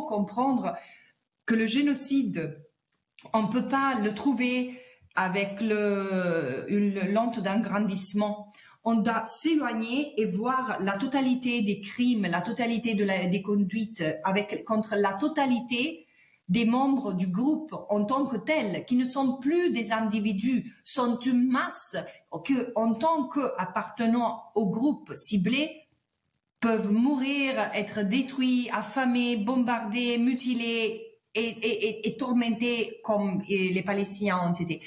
faut comprendre que le génocide, on ne peut pas le trouver avec une lente d'agrandissement. On doit s'éloigner et voir la totalité des crimes, la totalité des conduites contre la totalité des membres du groupe en tant que tels, qui ne sont plus des individus, sont une masse que, en tant qu'appartenant au groupe ciblé, peuvent mourir, être détruits, affamés, bombardés, mutilés et tormentés comme les Palestiniens ont été.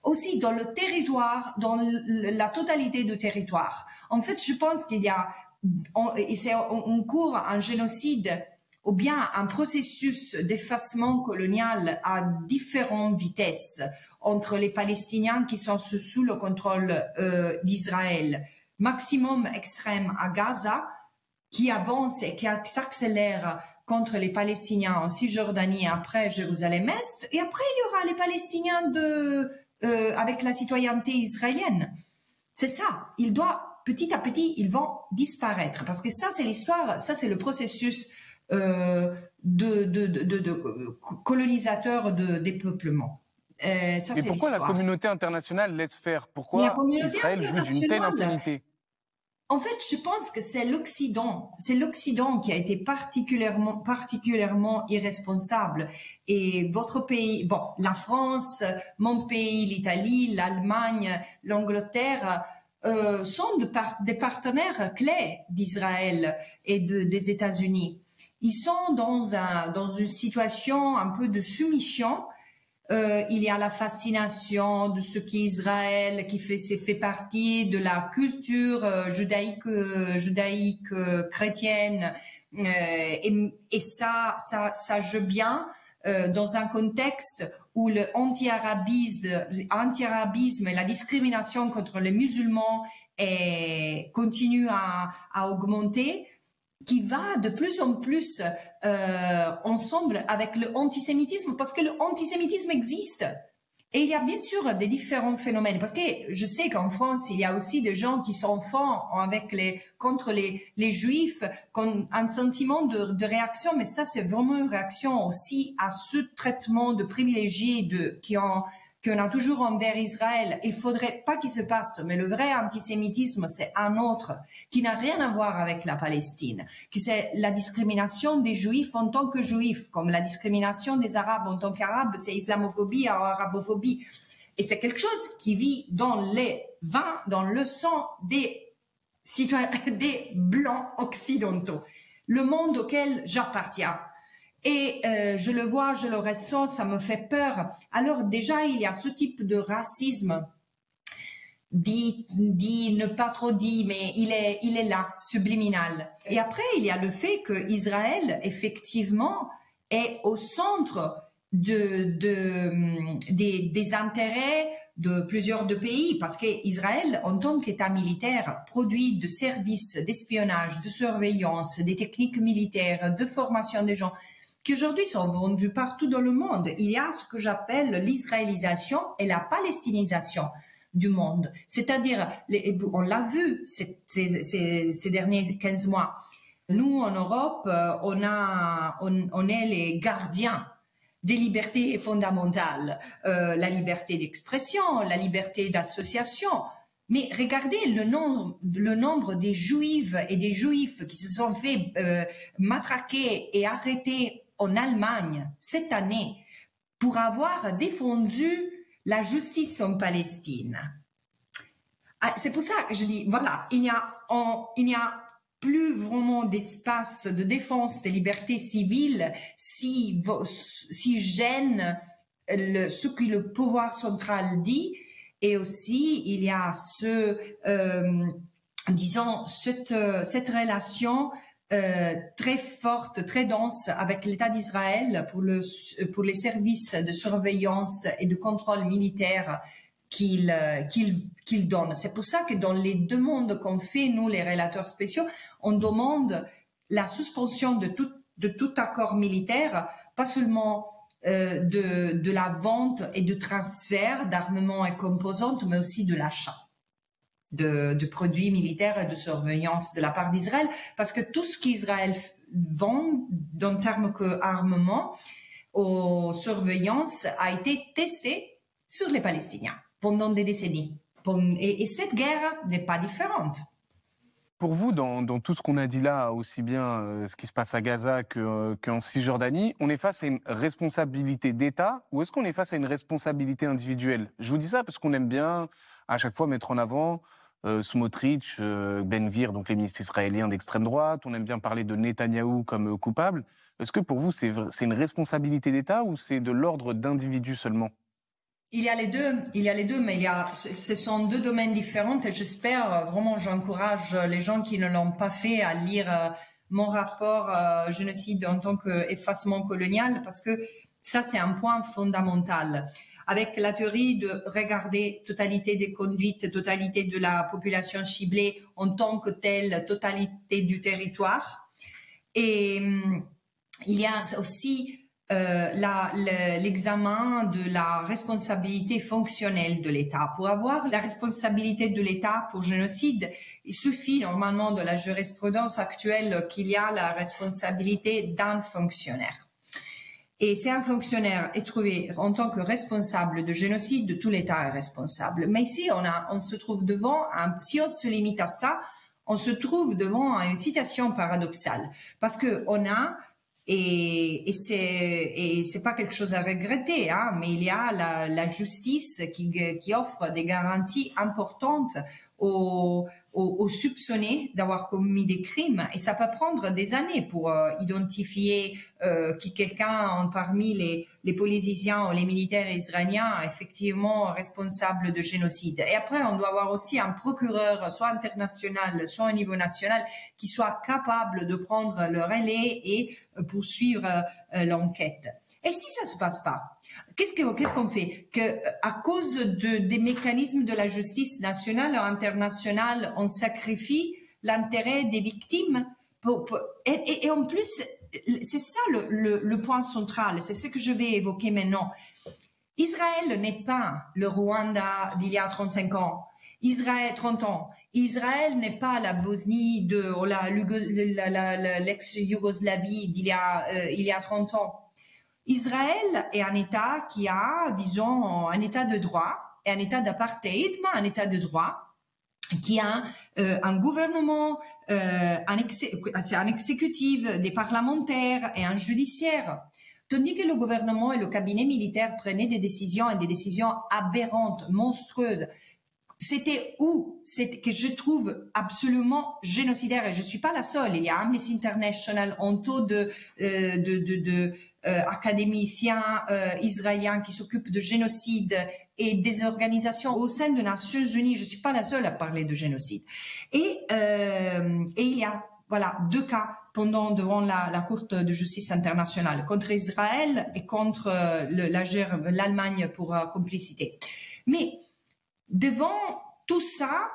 Aussi dans le territoire, dans la totalité du territoire. En fait, je pense qu'il y a, c'est en cours un génocide ou bien un processus d'effacement colonial à différentes vitesses entre les Palestiniens qui sont sous le contrôle d'Israël. Maximum extrême à Gaza, qui avance et qui s'accélère contre les Palestiniens en Cisjordanie après Jérusalem-Est, et après il y aura les Palestiniens avec la citoyenneté israélienne. C'est ça. Petit à petit, ils vont disparaître. Parce que ça, c'est l'histoire, ça, c'est le processus de colonisateur des peuplements. Ça, mais pourquoi la communauté internationale laisse faire? Pourquoi Israël jouit d'une telle impunité? En fait, je pense que c'est l'Occident. C'est l'Occident qui a été particulièrement irresponsable. Et votre pays, bon, la France, mon pays, l'Italie, l'Allemagne, l'Angleterre, sont des partenaires clés d'Israël et des États-Unis. Ils sont dans une situation un peu de soumission. Il y a la fascination de ce qui est Israël, qui fait partie de la culture judaïque chrétienne, et ça joue bien dans un contexte où le anti-arabisme et la discrimination contre les musulmans continue à augmenter, qui va de plus en plus ensemble avec le antisémitisme, parce que le antisémitisme existe. Et il y a bien sûr des différents phénomènes, parce que je sais qu'en France, il y a aussi des gens qui sont forts contre les juifs, comme un sentiment de réaction, mais ça c'est vraiment une réaction aussi à ce traitement de privilégiés qu'on a toujours envers Israël. Il faudrait pas qu'il se passe, mais le vrai antisémitisme, c'est un autre, qui n'a rien à voir avec la Palestine, qui c'est la discrimination des Juifs en tant que Juifs, comme la discrimination des Arabes en tant qu'Arabes, c'est islamophobie ou arabophobie. Et c'est quelque chose qui vit dans le sang des citoyens, des Blancs occidentaux, le monde auquel j'appartiens. Et je le vois, je le ressens, ça me fait peur. Alors déjà, il y a ce type de racisme dit ne pas trop dit, mais il est là, subliminal. Et après, il y a le fait que Israël, effectivement, est au centre des intérêts de plusieurs pays, parce qu'Israël, en tant qu'État militaire, produit de services d'espionnage, de surveillance, des techniques militaires, de formation des gens, qui aujourd'hui sont vendus partout dans le monde. Il y a ce que j'appelle l'israélisation et la palestinisation du monde. C'est-à-dire, on l'a vu ces derniers 15 mois. Nous, en Europe, on est les gardiens des libertés fondamentales, la liberté d'expression, la liberté d'association. Mais regardez le nombre des juifs et des juifs qui se sont fait matraquer et arrêter en Allemagne cette année pour avoir défendu la justice en Palestine. C'est pour ça que je dis, voilà, il n'y a plus vraiment d'espace de défense des libertés civiles si gêne ce que le pouvoir central dit. Et aussi, il y a cette relation très forte, très dense avec l'État d'Israël pour les services de surveillance et de contrôle militaire qu'il donne. C'est pour ça que dans les demandes qu'on fait, nous, les relateurs spéciaux, on demande la suspension de tout accord militaire, pas seulement de la vente et de transfert d'armements et composantes, mais aussi de l'achat de produits militaires et de surveillance de la part d'Israël, parce que tout ce qu'Israël vend d'un terme que armement aux surveillances a été testé sur les Palestiniens pendant des décennies. Et cette guerre n'est pas différente. Pour vous, dans tout ce qu'on a dit là, aussi bien ce qui se passe à Gaza qu'en Cisjordanie, on est face à une responsabilité d'État ou est-ce qu'on est face à une responsabilité individuelle? Je vous dis ça parce qu'on aime bien à chaque fois mettre en avant Smotrich, Ben Gvir, donc les ministres israéliens d'extrême droite. On aime bien parler de Netanyahou comme coupable. Est-ce que pour vous, c'est une responsabilité d'État ou c'est de l'ordre d'individus seulement? Il y a les deux, mais ce sont deux domaines différents et j'espère, vraiment, j'encourage les gens qui ne l'ont pas fait à lire mon rapport génocide en tant qu'effacement colonial parce que ça, c'est un point fondamental. Avec la théorie de regarder totalité des conduites, totalité de la population ciblée en tant que telle, totalité du territoire. Et il y a aussi l'examen de la responsabilité fonctionnelle de l'État. Pour avoir la responsabilité de l'État pour génocide, il suffit normalement de la jurisprudence actuelle qu'il y a la responsabilité d'un fonctionnaire. Et si un fonctionnaire est trouvé en tant que responsable de génocide, tout l'État est responsable. Mais ici, on se trouve devant, si on se limite à ça, on se trouve devant une situation paradoxale. Parce que on a et c'est pas quelque chose à regretter, hein, mais il y a la justice qui offre des garanties importantes aux soupçonnés d'avoir commis des crimes et ça peut prendre des années pour identifier qui quelqu'un parmi les politiciens ou les militaires israéliens effectivement responsable de génocide. Et après, on doit avoir aussi un procureur, soit international, soit au niveau national, qui soit capable de prendre le relais et poursuivre l'enquête. Et si ça se passe pas? Qu'est-ce qu'on fait? À cause des mécanismes de la justice nationale ou internationale, on sacrifie l'intérêt des victimes et en plus, c'est ça le point central, c'est ce que je vais évoquer maintenant. Israël n'est pas le Rwanda d'il y a 35 ans, 30 ans. Israël n'est pas la Bosnie l'ex-Yougoslavie d'il y a 30 ans. Israël est un État qui a, disons, un État de droit et un État d'apartheid, mais un État de droit qui a un gouvernement, un exécutif, des parlementaires et un judiciaire. Tandis que le gouvernement et le cabinet militaire prenaient des décisions et des décisions aberrantes, monstrueuses. C'était que je trouve absolument génocidaire et je suis pas la seule. Il y a Amnesty International, un taux de académiciens israéliens qui s'occupent de génocide et des organisations au sein des Nations Unies. Je suis pas la seule à parler de génocide. Et il y a deux cas devant la Cour de justice internationale contre Israël et contre l'Allemagne pour complicité. Mais devant tout ça,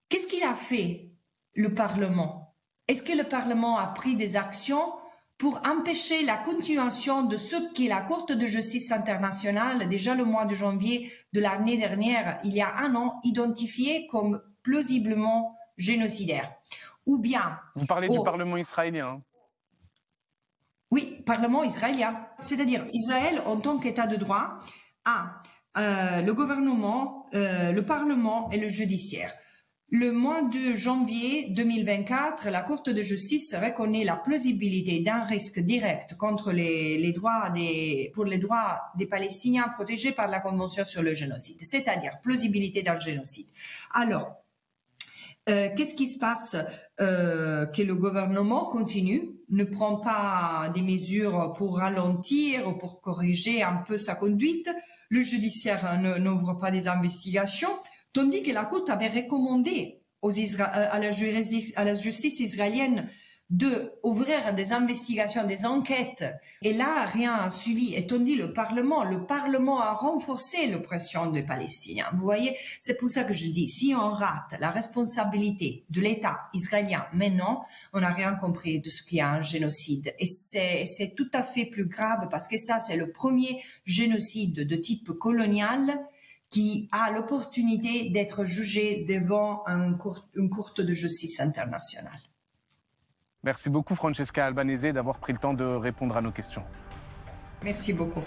qu'est-ce qu'il a fait, le Parlement? Est-ce que le Parlement a pris des actions pour empêcher la continuation de ce que la Cour de justice internationale, déjà le mois de janvier de l'année dernière, il y a un an, identifié comme plausiblement génocidaire? Ou bien... Vous parlez du Parlement israélien? Oui, Parlement israélien. C'est-à-dire Israël, en tant qu'État de droit, a le gouvernement, le Parlement et le judiciaire. Le mois de janvier 2024, la Cour de justice reconnaît la plausibilité d'un risque direct contre pour les droits des Palestiniens protégés par la Convention sur le génocide, c'est-à-dire plausibilité d'un génocide. Alors, qu'est-ce qui se passe? Que le gouvernement continue, ne prend pas des mesures pour ralentir ou pour corriger un peu sa conduite. Le judiciaire n'ouvre pas des investigations, tandis que la Cour avait recommandé à la justice israélienne d'ouvrir des investigations, des enquêtes. Et là, rien n'a suivi. Et tandis le Parlement a renforcé l'oppression des Palestiniens. Vous voyez, c'est pour ça que je dis, si on rate la responsabilité de l'État israélien maintenant, on n'a rien compris de ce qu'il y a un génocide. Et c'est tout à fait plus grave parce que ça, c'est le premier génocide de type colonial qui a l'opportunité d'être jugé devant une cour de justice internationale. Merci beaucoup Francesca Albanese d'avoir pris le temps de répondre à nos questions. Merci beaucoup.